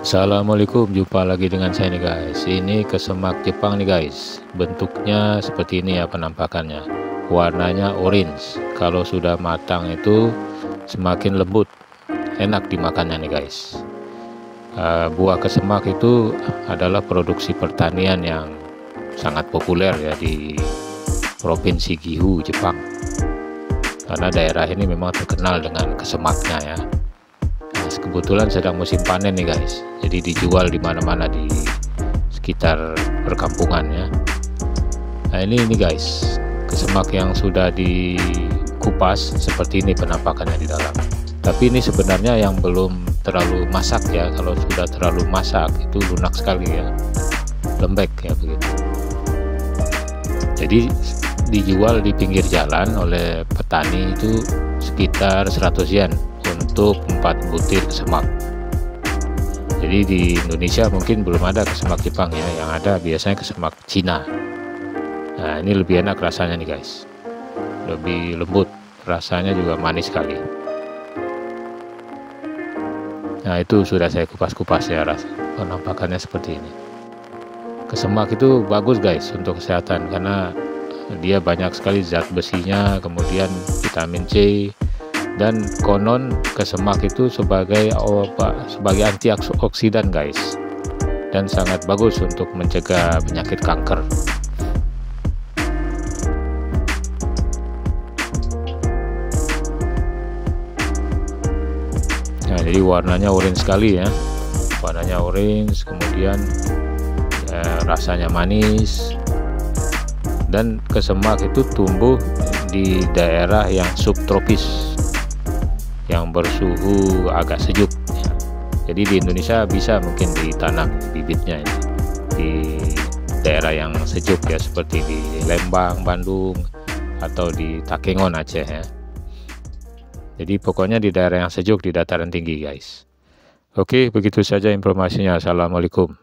Assalamualaikum, jumpa lagi dengan saya nih guys. Ini kesemak Jepang nih guys. Bentuknya seperti ini ya penampakannya. Warnanya orange. Kalau sudah matang itu semakin lembut, enak dimakannya nih guys. Buah kesemak itu adalah produksi pertanian yang sangat populer ya di Provinsi Gifu, Jepang. Karena daerah ini memang terkenal dengan kesemaknya ya. Kebetulan sedang musim panen nih guys, jadi dijual di mana-mana di sekitar perkampungan ya. Nah ini guys, kesemak yang sudah dikupas seperti ini penampakannya di dalam. Tapi ini sebenarnya yang belum terlalu masak ya. Kalau sudah terlalu masak itu lunak sekali ya, lembek ya begitu. Jadi dijual di pinggir jalan oleh petani itu sekitar 100 yen untuk 4 butir kesemak. Jadi di Indonesia mungkin belum ada kesemak Jepang ya, yang ada biasanya kesemak Cina. Nah ini lebih enak rasanya nih guys, lebih lembut, rasanya juga manis sekali. Nah itu sudah saya kupas-kupas ya, penampakannya seperti ini. Kesemak itu bagus guys untuk kesehatan karena dia banyak sekali zat besinya, kemudian vitamin C, dan konon kesemak itu sebagai antioksidan guys, dan sangat bagus untuk mencegah penyakit kanker. Nah jadi warnanya orange sekali ya, warnanya orange, kemudian rasanya manis. Dan kesemak itu tumbuh di daerah yang subtropis, yang bersuhu agak sejuk ya. Jadi di Indonesia bisa mungkin ditanam bibitnya ini di daerah yang sejuk ya, seperti di Lembang, Bandung, atau di Takengon, Aceh ya. Jadi pokoknya di daerah yang sejuk, di dataran tinggi guys. Oke, begitu saja informasinya. Assalamualaikum.